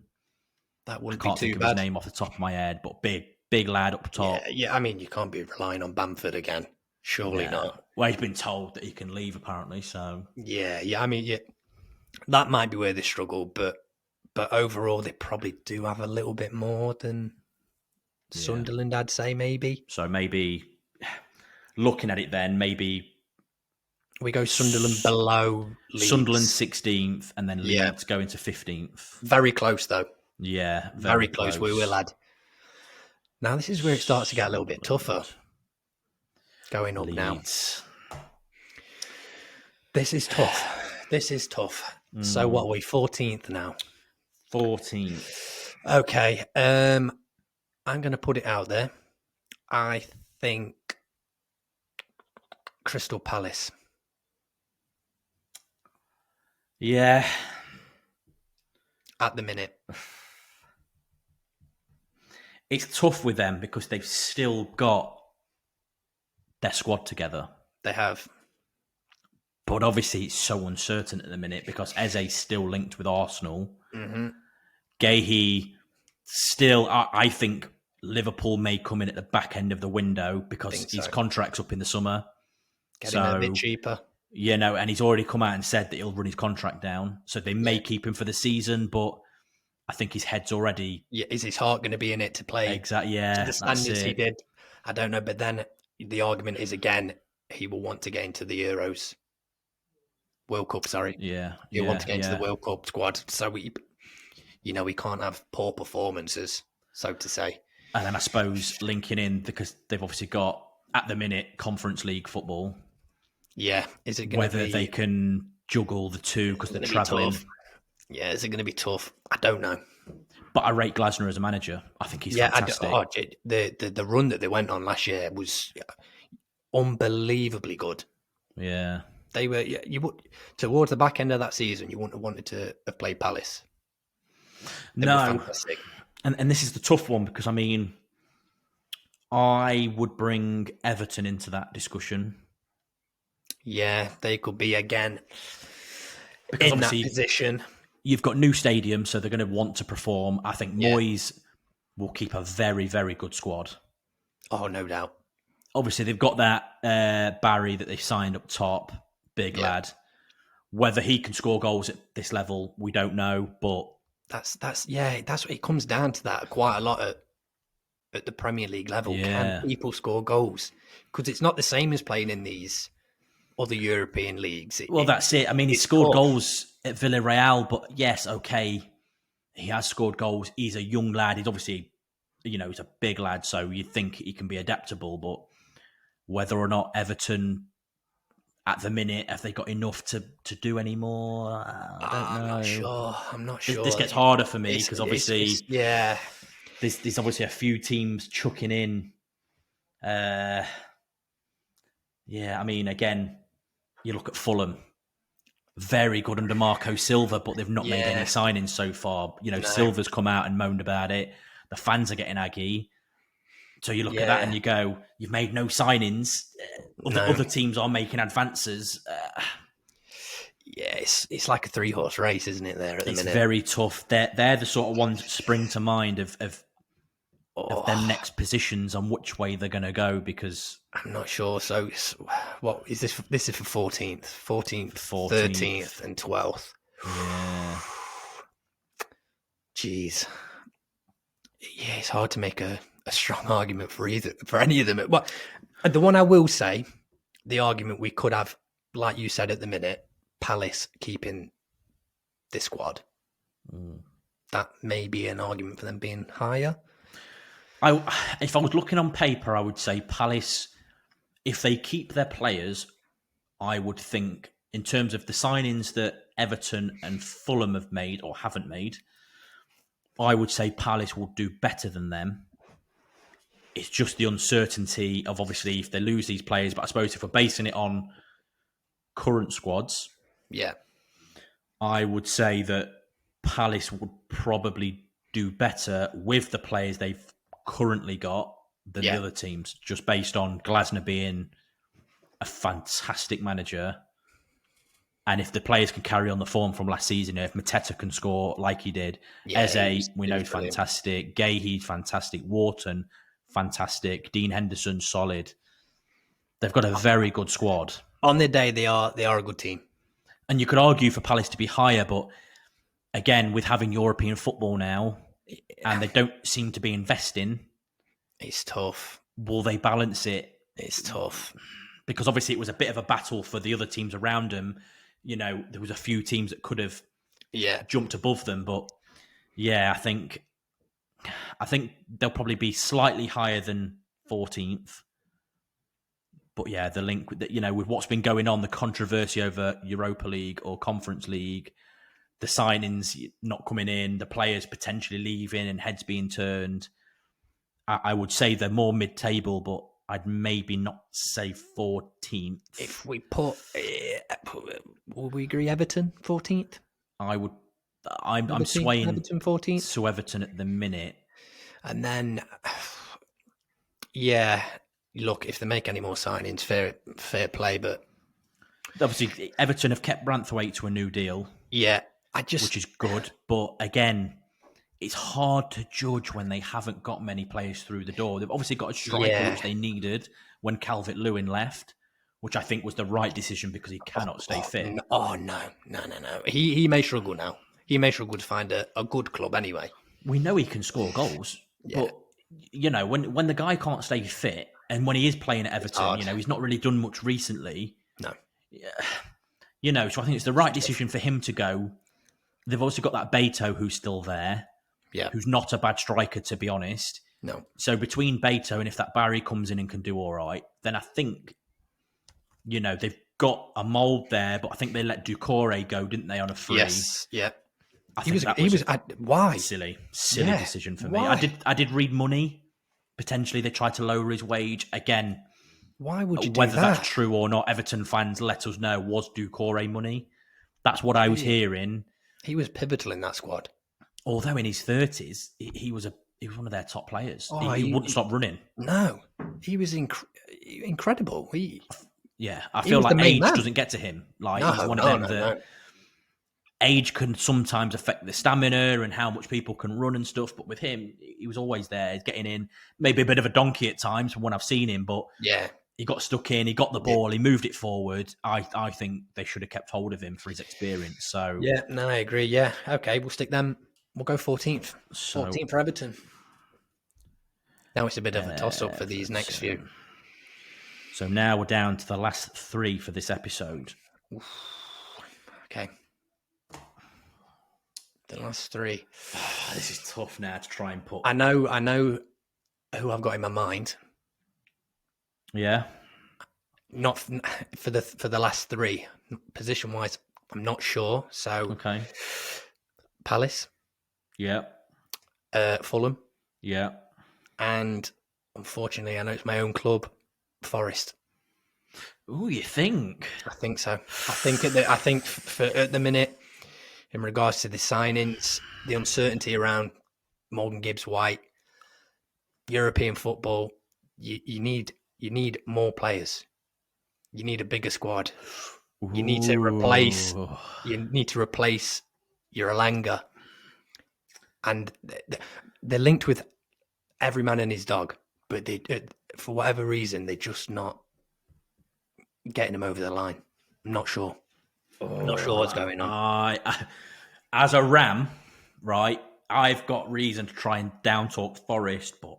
That wouldn't I can't be too think of bad. his name off the top of my head, but big lad up top. Yeah. I mean, you can't be relying on Bamford again. Surely not. Well, he's been told that he can leave apparently. So yeah. I mean, that might be where they struggle, but overall, they probably do have a little bit more than Sunderland. I'd say maybe. So maybe looking at it, then maybe we go Sunderland below Leeds. Sunderland 16th, and then Leeds going to 15th. Very close though. Yeah, very close. We will add. Now this is where it starts to get a little bit tougher. Going up Leeds. now. This is tough. So what are we? 14th now. 14th. Okay. I'm going to put it out there. I think Crystal Palace. Yeah. At the minute. It's tough with them because they've still got their squad together. They have. But obviously it's so uncertain at the minute because Eze's still linked with Arsenal. Mm-hmm. Gahey still, I think Liverpool may come in at the back end of the window because his contract's up in the summer. Getting a bit cheaper. And he's already come out and said that he'll run his contract down. So they may keep him for the season, but I think his head's already... Yeah, is his heart going to be in it to play exactly, to the standards he did? I don't know, but then the argument is, again, he will want to get into the Euros. World Cup, sorry. Yeah. He'll want to get into the World Cup squad. So, we can't have poor performances, so to say. And then I suppose linking in, because they've obviously got, at the minute, Conference League football. Yeah. Is it going to be... Whether they can juggle the two because they're travelling. Yeah, is it going to be tough? I don't know. But I rate Glasner as a manager. I think he's fantastic. The run that they went on last year was unbelievably good. Yeah. They were, you would, towards the back end of that season, you wouldn't have wanted to have played Palace. They were fantastic. And this is the tough one because, I mean, I would bring Everton into that discussion. Yeah, they could be again because in that position. You've got new stadium, so they're going to want to perform. I think Moyes will keep a very, very good squad. Oh, no doubt. Obviously, they've got that Barry that they signed up top, big lad. Whether he can score goals at this level, we don't know. But that's what it comes down to, that quite a lot at the Premier League level. Yeah. Can people score goals? Because it's not the same as playing in these other European leagues. That's it. I mean, he scored goals at Villarreal, but yes, okay, he has scored goals. He's a young lad. He's obviously, he's a big lad, so you think he can be adaptable. But whether or not Everton, at the minute, have they got enough to do any more? I don't know. I'm not sure. This gets harder for me because obviously, there's obviously a few teams chucking in. I mean, again, you look at Fulham, very good under Marco Silva, but they've not made any signings so far. Silva's come out and moaned about it. The fans are getting aggy. So you look at that and you go, you've made no signings. Other teams are making advances. It's like a 3-horse race, isn't it, there at the minute? It's very tough. They're the sort of ones that spring to mind of their next positions on which way they're going to go, because I'm not sure. So what is this? This is for 14th, 13th and 12th. Yeah. Jeez. Yeah, it's hard to make a strong argument for any of them. Well, the one I will say, the argument we could have, like you said at the minute, Palace keeping this squad. That may be an argument for them being higher. If I was looking on paper, I would say Palace, if they keep their players, I would think, in terms of the signings that Everton and Fulham have made or haven't made, I would say Palace will do better than them. It's just the uncertainty of, obviously, if they lose these players. But I suppose if we're basing it on current squads, I would say that Palace would probably do better with the players they've currently got than the other teams, just based on Glasner being a fantastic manager. And if the players can carry on the form from last season, if Mateta can score like he did, Eze, we know, is fantastic. Gahey's fantastic. Wharton, fantastic. Dean Henderson, solid. They've got a very good squad. On their day, they are a good team. And you could argue for Palace to be higher, but again, with having European football now, and they don't seem to be investing, it's tough. Will they balance it? It's tough. Because obviously it was a bit of a battle for the other teams around them. There was a few teams that could have jumped above them, but I think they'll probably be slightly higher than 14th. But the link with with what's been going on, the controversy over Europa League or Conference League, the signings not coming in, the players potentially leaving and heads being turned, I would say they're more mid-table, but I'd maybe not say 14th. If we put, will we agree Everton 14th? I'm swaying Everton 14th to Everton at the minute. And then, look, if they make any more signings, fair play, but obviously Everton have kept Branthwaite to a new deal. Yeah, which is good, but again, it's hard to judge when they haven't got many players through the door. They've obviously got a striker which they needed when Calvert-Lewin left, which I think was the right decision because he cannot stay fit. No. He may struggle now. He may struggle to find a good club anyway. We know he can score goals, but when the guy can't stay fit and when he is playing at Everton, he's not really done much recently. No. So I think it's the right decision for him to go. They've also got that Beto who's still there. Yeah. Who's not a bad striker, to be honest. No. So between Beto and if that Barry comes in and can do all right, then I think, they've got a mould there, but I think they let Doucouré go, didn't they, on a free? Yes, yeah. He was why? Silly decision for me. I did read money. Potentially they tried to lower his wage. Again, why would you do whether that? That's true or not, Everton fans let us know, was Doucouré money? That's what I was hearing. He was pivotal in that squad. Although in his 30s, he was one of their top players. He wouldn't stop running. No, he was incredible. I feel like age doesn't get to him. Like he's one of them that age can sometimes affect the stamina and how much people can run and stuff. But with him, he was always there. He's getting in, maybe a bit of a donkey at times from when I've seen him, but Yeah. he got stuck in, he got the ball, he moved it forward. I think they should have kept hold of him for his experience. So Yeah, no, I agree. Yeah. Okay, we'll stick them. We'll go 14th. So 14th for Everton. Now it's a bit of a toss-up for these next few. So now we're down to the last 3 for this episode. Okay. The last 3. This is tough now to try and put. I know who I've got in my mind. Yeah. Not for the last 3. Position-wise, I'm not sure. So, okay. Palace. Yeah. Fulham. Yeah. And unfortunately, I know it's my own club, Forest. Oh, you think? I think so. I think for at the minute, in regards to the signings, the uncertainty around Morgan Gibbs-White, European football, you need more players. You need a bigger squad. You need to replace. You need to replace your Alanga, and they're linked with every man and his dog. But they, for whatever reason, they're just not getting him over the line. I'm not sure. I'm not sure what's going on. I, as a Ram, right, I've got reason to try and down talk Forest, but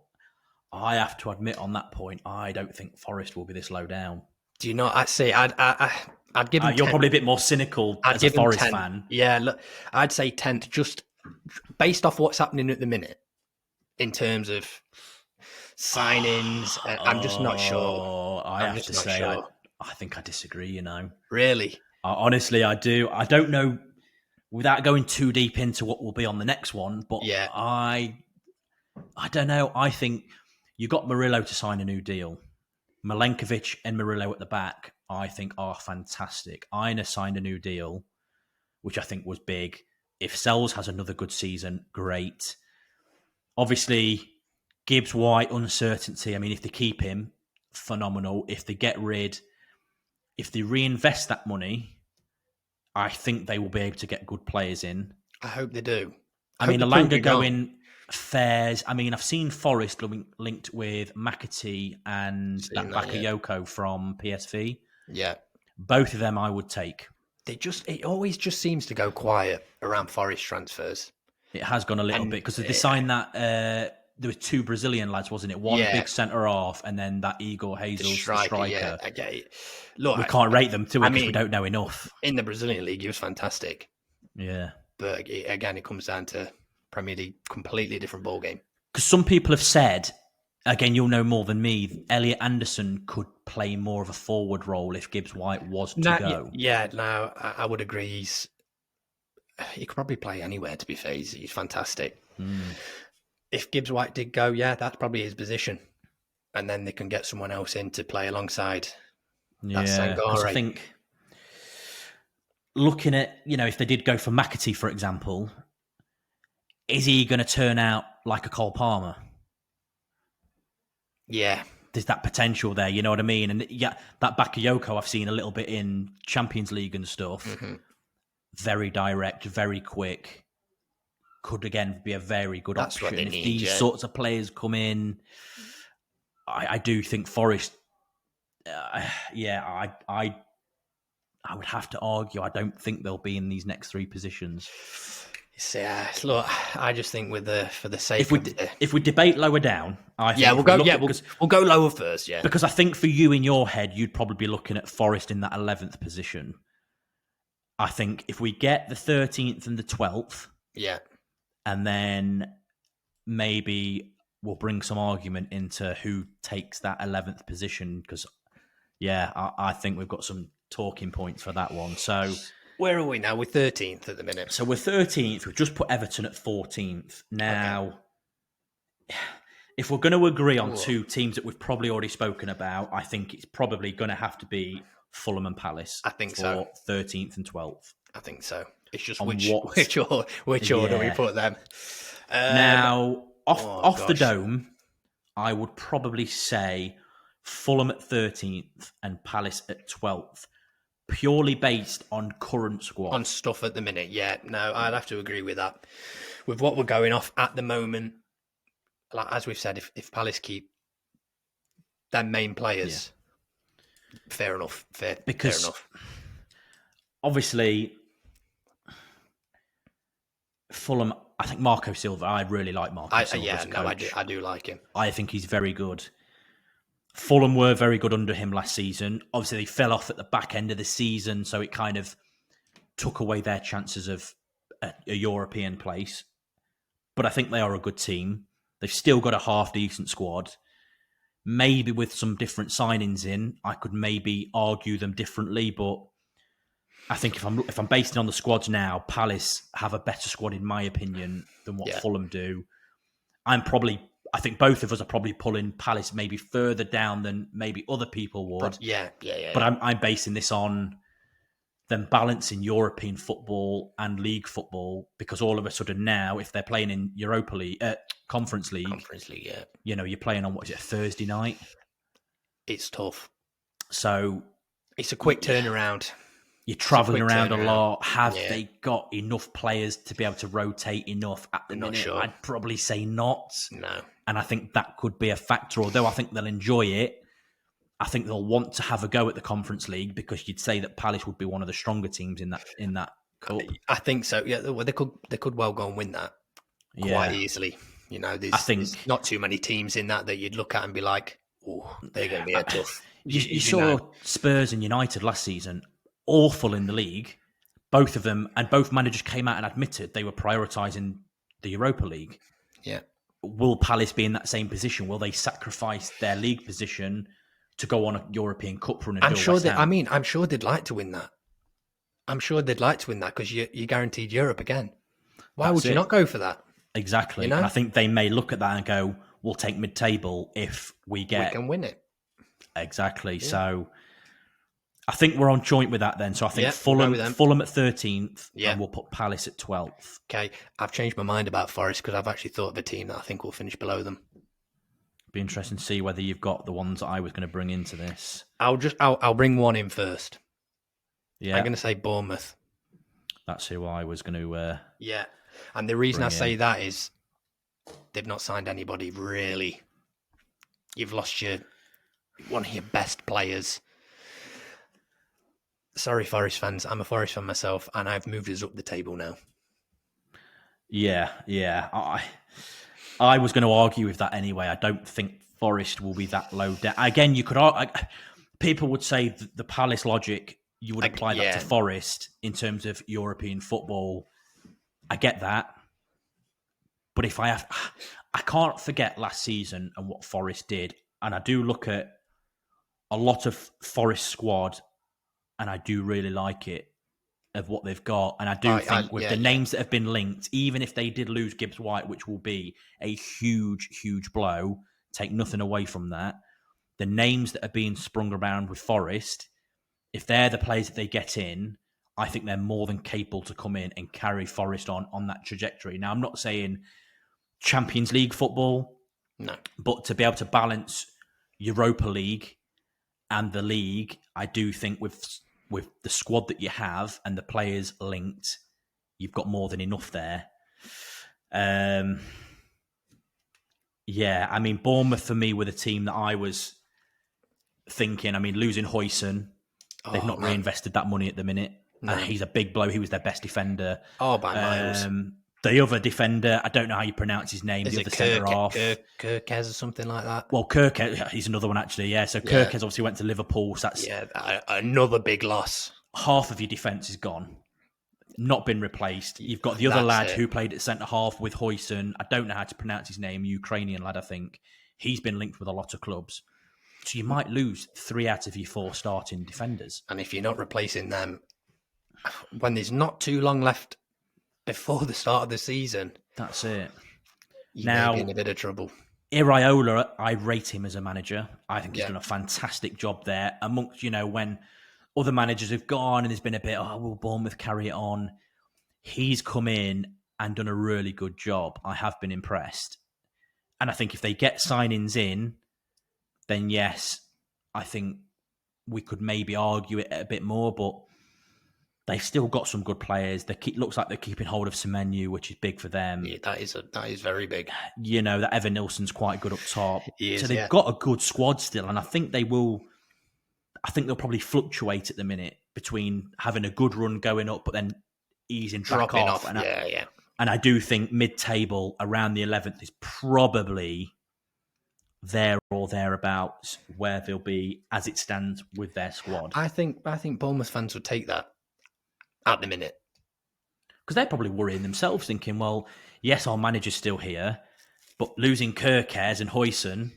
I have to admit on that point, I don't think Forest will be this low down. Do you know? I'd say I'd give them. You're 10th. probably a bit more cynical as a Forest fan. Yeah, look, I'd say 10th, just based off what's happening at the minute in terms of signings. I'm just not sure. I have to say, I think I disagree. You know, really, honestly, I do. I don't know. Without going too deep into what will be on the next one, but yeah, I don't know. I think you got Murillo to sign a new deal. Milenkovic and Murillo at the back, I think, are fantastic. Aina signed a new deal, which I think was big. If Sells has another good season, great. Obviously, Gibbs-White, uncertainty. I mean, if they keep him, phenomenal. If they reinvest that money, I think they will be able to get good players in. I hope they do. I mean, Alanga going fares. I mean, I've seen Forest linked with McAtee and that Bakayoko from PSV. Yeah. Both of them I would take. It always just seems to go quiet around Forest transfers. It has gone a little bit because they signed that. There were 2 Brazilian lads, wasn't it? One big centre half, and then that Igor Hazels, the striker. Yeah, I get it. Look, we can't rate them too because we don't know enough. In the Brazilian league, he was fantastic. Yeah, but again, it comes down to Premier League, completely different ballgame. Because some people have said, again, you'll know more than me, Elliot Anderson could play more of a forward role if Gibbs-White was to go. Yeah, no, I would agree. He could probably play anywhere, to be fair. He's fantastic. If Gibbs-White did go, that's probably his position. And then they can get someone else in to play alongside. Yeah, because I think looking at, if they did go for McAtee, for example, is he going to turn out like a Cole Palmer? Yeah. There's that potential there, you know what I mean? And yeah, that Bakayoko I've seen a little bit in Champions League and stuff. Mm-hmm. Very direct, very quick. Could again be a very good option. If these sorts of players come in, I do think Forest. I would have to argue. I don't think they'll be in these next 3 positions. Look, I just think for the sake if we debate lower down, we'll go lower first. Yeah, because I think for you in your head, you'd probably be looking at Forest in that 11th position. I think if we get the 13th and the 12th, and then maybe we'll bring some argument into who takes that 11th position, because I think we've got some talking points for that one. So where are we now? We're 13th at the minute. So we're 13th. We've just put Everton at 14th. Now, if we're going to agree on 2 teams that we've probably already spoken about, I think it's probably going to have to be Fulham and Palace. I think so. 13th and 12th. I think so. It's just which order we put them. Now, off the dome, I would probably say Fulham at 13th and Palace at 12th. purely based on current squad. On stuff at the minute, yeah. No, I'd have to agree with that. With what we're going off at the moment, like as we've said, if Palace keep their main players, fair enough. Fair enough. Obviously, Fulham, I think Marco Silva, I really like Marco Silva as a coach. I do like him. I think he's very good. Fulham were very good under him last season. Obviously, they fell off at the back end of the season, so it kind of took away their chances of a European place. But I think they are a good team. They've still got a half-decent squad. Maybe with some different signings in, I could maybe argue them differently, but I think if I'm basing on the squads now, Palace have a better squad, in my opinion, than what Fulham do. I think both of us are probably pulling Palace maybe further down than maybe other people would. But I'm basing this on them balancing European football and league football, because all of a sudden now, if they're playing in Europa League, Conference League, you know, you're playing on, what is it, Thursday night? It's tough. So it's a quick turnaround. You're travelling around a lot. Have they got enough players to be able to rotate enough at the minute? Sure. I'd probably say not. No. And I think that could be a factor. Although I think they'll enjoy it, I think they'll want to have a go at the Conference League, because you'd say that Palace would be one of the stronger teams in that cup. I think so. Yeah, well, they could well go and win that quite easily. You know, there's not too many teams in that you'd look at and be like, "Oh, they're going to be a tough." You saw Spurs and United last season, awful in the league. Both of them, and both managers came out and admitted they were prioritising the Europa League. Yeah. Will Palace be in that same position? Will they sacrifice their league position to go on a European Cup run? I'm sure they'd like to win that. I'm sure they'd like to win that, because you're guaranteed Europe again. Why would you not go for that? Exactly. You know? And I think they may look at that and go, we'll take mid-table if we can win it. Exactly. Yeah. So I think we're on joint with that then. So I think Fulham at 13th, and we'll put Palace at 12th. Okay. I've changed my mind about Forest, because I've actually thought of a team that I think will finish below them. Be interesting to see whether you've got the ones that I was going to bring into this. I'll bring one in first. Yeah. I'm going to say Bournemouth. That's who I was going to... yeah. And the reason I say that is they've not signed anybody, really. You've lost one of your best players. Sorry, Forest fans. I'm a Forest fan myself, and I've moved us up the table now. Yeah. I was going to argue with that anyway. I don't think Forest will be that low down. Again, you could people would say the Palace logic, you would apply that to Forest in terms of European football. I get that. But I can't forget last season and what Forest did. And I do look at a lot of Forest squad, and I do really like it, of what they've got. And I do think with the names that have been linked, even if they did lose Gibbs White, which will be a huge, huge blow, take nothing away from that. The names that are being sprung around with Forest, if they're the players that they get in, I think they're more than capable to come in and carry Forest on that trajectory. Now, I'm not saying Champions League football, no, but to be able to balance Europa League and the league, I do think with the squad that you have and the players linked, you've got more than enough there. I mean, Bournemouth for me were the team that I was thinking. I mean, losing Huijsen, they've not reinvested that money at the minute. No. He's a big blow. He was their best defender. Oh, by miles. The other defender, I don't know how you pronounce his name. The other centre-half. Kirkez or something like that? Well, Kirkez, he's another one actually, yeah. So Kirkez obviously went to Liverpool. So that's another big loss. Half of your defence is gone. Not been replaced. You've got the other lad who played at centre-half with Huijsen. I don't know how to pronounce his name. Ukrainian lad, I think. He's been linked with a lot of clubs. So you might lose 3 out of your 4 starting defenders. And if you're not replacing them, when there's not too long left before the start of the season, that's it. You may be in a bit of trouble. Iraola, I rate him as a manager. I think he's done a fantastic job there. Amongst, when other managers have gone and there's been a bit, will Bournemouth carry it on? He's come in and done a really good job. I have been impressed. And I think if they get signings in, then yes, I think we could maybe argue it a bit more, but they've still got some good players. Looks like they're keeping hold of Semenyo, which is big for them. Yeah, that is very big. You know, that Evan Nilsson's quite good up top. He is, so they've got a good squad still, and I think they will. I think they'll probably fluctuate at the minute between having a good run going up, but then easing back off. And I do think mid-table around the 11th is probably there or thereabouts where they'll be as it stands with their squad. I think Bournemouth fans would take that at the minute. Because they're probably worrying themselves, thinking, well, yes, our manager's still here, but losing Kerkez and Huijsen,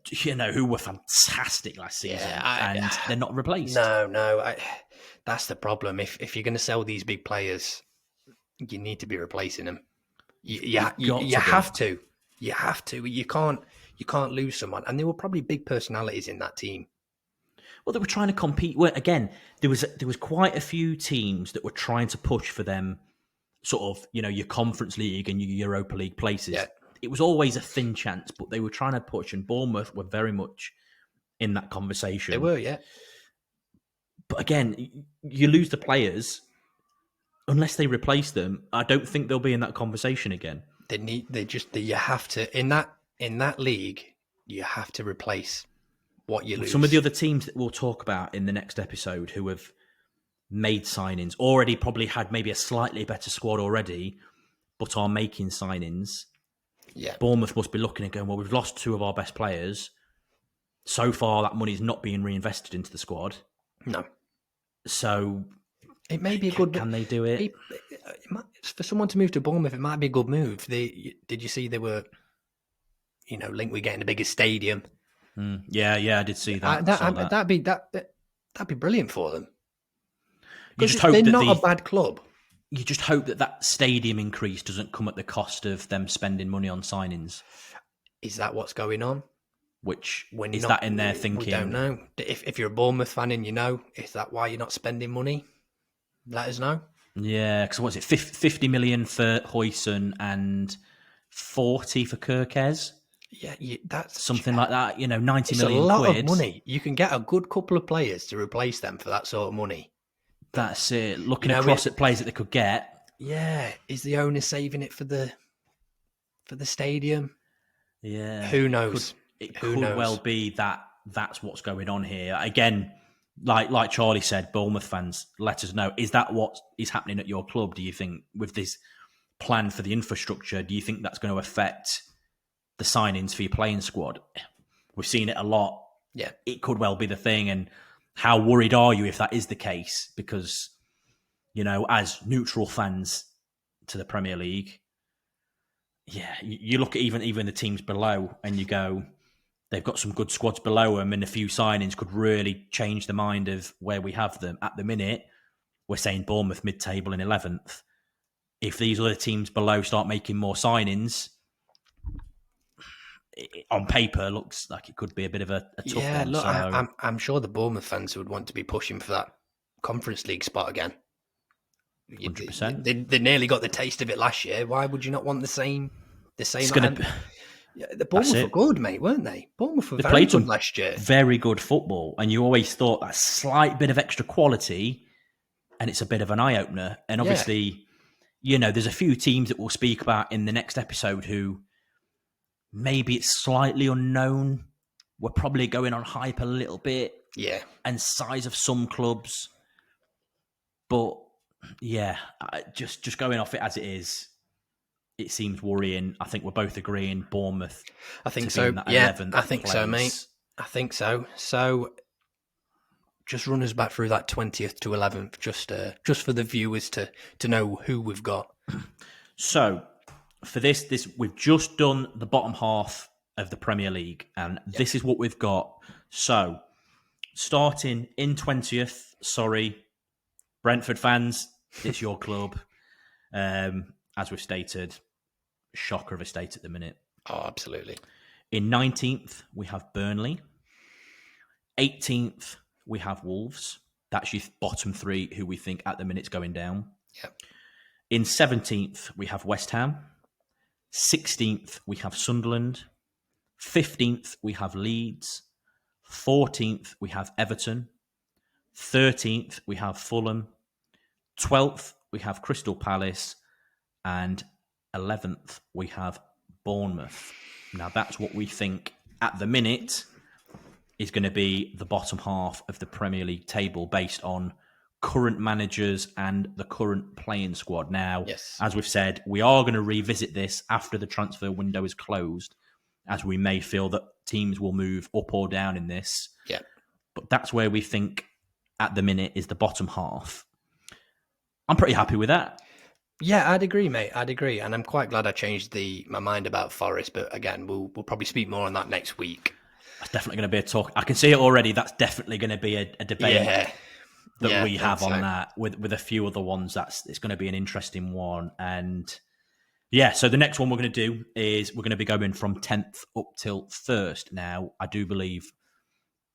you know, who were fantastic last season, and they're not replaced. No, that's the problem. If you're going to sell these big players, you need to be replacing them. You have to. You have to. You can't lose someone, and there were probably big personalities in that team. Well, they were trying to compete. Well, again, there was quite a few teams that were trying to push for them, sort of, you know, your Conference League and your Europa League places. Yeah. It was always a thin chance, but they were trying to push, and Bournemouth were very much in that conversation. They were, yeah. But again, you lose the players unless they replace them. I don't think they'll be in that conversation again. You have to in that league. You have to replace what you lose. Some of the other teams that we'll talk about in the next episode who have made signings already probably had maybe a slightly better squad already, but are making signings. Yeah, Bournemouth must be looking and going, well, we've lost two of our best players. So far, that money's not being reinvested into the squad. No. So it may be a good. Can they do it? For someone to move to Bournemouth, it might be a good move. Did you see they were, you know, linked with getting the biggest stadium? Yeah, I did see that. That'd be brilliant for them. You just hope they're not a bad club. You just hope that stadium increase doesn't come at the cost of them spending money on signings. Is that what's going on? That in their thinking? We don't know. If you're a Bournemouth fan and you know, is that why you're not spending money? Let us know. Yeah, because what's it, 50 million for Huijsen and 40 for Kerkez? Yeah, that's something like that. You know, 90 million quid. It's a lot quid. of money. You can get a good couple of players to replace them for that sort of money. That's it. Looking across at players that they could get. Yeah, is the owner saving it for the stadium? Yeah, who knows? It could well be that that's what's going on here. Again, like Charlie said, Bournemouth fans, let us know. Is that what is happening at your club? Do you think with this plan for the infrastructure, do you think that's going to affect the signings for your playing squad? We've seen it a lot. Yeah, it could well be the thing. And how worried are you if that is the case? Because, you know, as neutral fans to the Premier League, yeah, you look at even the teams below and you go, they've got some good squads below them, and a few signings could really change the mind of where we have them. At the minute, we're saying Bournemouth mid-table in 11th. If these other teams below start making more signings, on paper, looks like it could be a bit of a tough one. Yeah, look, I'm sure the Bournemouth fans would want to be pushing for that Conference League spot again. 100%. They nearly got the taste of it last year. Why would you not want the same? The Bournemouth were good, mate, weren't they? Bournemouth were very good last year. Very good football, and you always thought that slight bit of extra quality, and it's a bit of an eye opener. And obviously, you know, there's a few teams that we'll speak about in the next episode who maybe it's slightly unknown. We're probably going on hype a little bit, and size of some clubs, but yeah, just going off it as it is. It seems worrying. I think we're both agreeing Bournemouth. I think so. Yeah, I think so, mate. I think so. So just run us back through that 20th to 11th, just for the viewers to know who we've got. So for this we've just done the bottom half of the Premier League, and this is what we've got. So starting in 20th, sorry, Brentford fans, it's your club. As we've stated, shocker of a state at the minute. Oh, absolutely. In 19th, we have Burnley. 18th, we have Wolves. That's your bottom three who we think at the minute's going down. Yep. In 17th, we have West Ham. 16th, we have Sunderland. 15th, we have Leeds. 14th, we have Everton. 13th, we have Fulham. 12th, we have Crystal Palace. And 11th, we have Bournemouth. Now, that's what we think at the minute is going to be the bottom half of the Premier League table based on current managers and the current playing squad. Now, as we've said, we are going to revisit this after the transfer window is closed, as we may feel that teams will move up or down in this. Yeah. But that's where we think at the minute is the bottom half. I'm pretty happy with that. Yeah, I'd agree, mate. I'd agree. And I'm quite glad I changed my mind about Forest. But again, we'll probably speak more on that next week. That's definitely going to be a talk. I can see it already. That's definitely going to be a debate that we have on that with a few other ones. It's going to be an interesting one. And yeah, so the next one we're going to do is we're going to be going from 10th up till 1st. Now, I do believe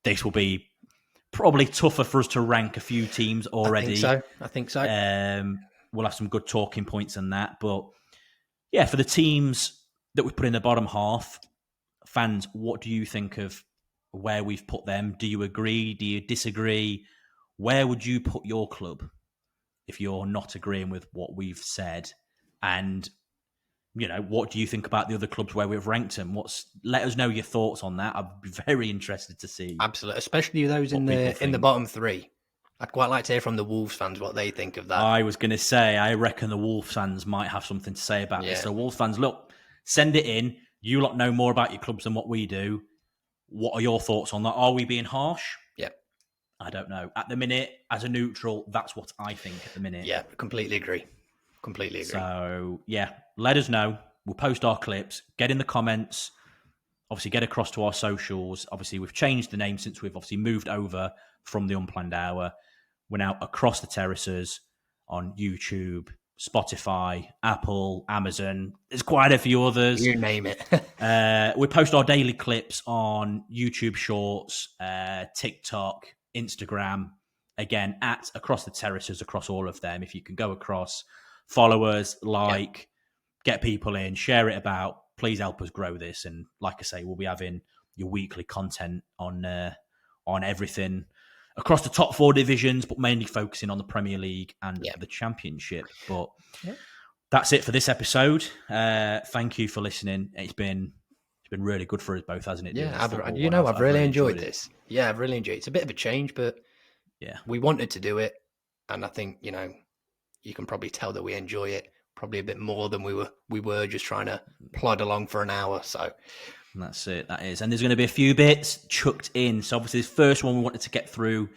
this will be probably tougher for us to rank a few teams already. I think so. We'll have some good talking points on that. But yeah, for the teams that we put in the bottom half, fans, what do you think of where we've put them? Do you agree? Do you disagree? Where would you put your club if you're not agreeing with what we've said? And, you know, what do you think about the other clubs where we've ranked them? Let us know your thoughts on that. I'd be very interested to see. Absolutely, especially those in the bottom three. I'd quite like to hear from the Wolves fans what they think of that. I was going to say, I reckon the Wolves fans might have something to say about this. So Wolves fans, look, send it in. You lot know more about your clubs than what we do. What are your thoughts on that? Are we being harsh? Yeah. I don't know. At the minute, as a neutral, that's what I think at the minute. Yeah, completely agree. So, yeah, let us know. We'll post our clips. Get in the comments. Obviously, get across to our socials. Obviously, we've changed the name since we've obviously moved over from the Unplanned Hour. We're now Across the Terraces on YouTube, Spotify, Apple, Amazon. There's quite a few others. You name it. We post our daily clips on YouTube Shorts, TikTok, Instagram. Again, at Across the Terraces, across all of them. If you can go across, follow us, get people in, share it about. Please help us grow this. And like I say, we'll be having your weekly content on everything across the top 4 divisions, but mainly focusing on the Premier League and the Championship. But that's it for this episode. Thank you for listening. It's been really good for us both, hasn't it? Yeah, I've really enjoyed this. Yeah, I've really enjoyed it. It's a bit of a change, but we wanted to do it. And I think, you know, you can probably tell that we enjoy it probably a bit more than we were just trying to plod along for an hour. So that's it. That is. And there's going to be a few bits chucked in. So obviously this first one we wanted to get through,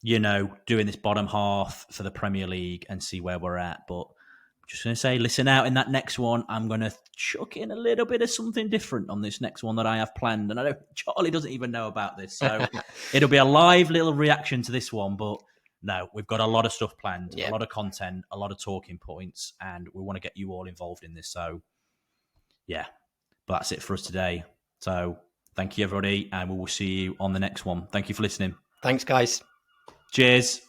you know, doing this bottom half for the Premier League and see where we're at. But I'm just going to say, listen out in that next one. I'm going to chuck in a little bit of something different on this next one that I have planned. And I know Charlie doesn't even know about this. So it'll be a live little reaction to this one. But no, we've got a lot of stuff planned, a lot of content, a lot of talking points, and we want to get you all involved in this. So yeah. But that's it for us today. So thank you, everybody, and we will see you on the next one. Thank you for listening. Thanks, guys. Cheers.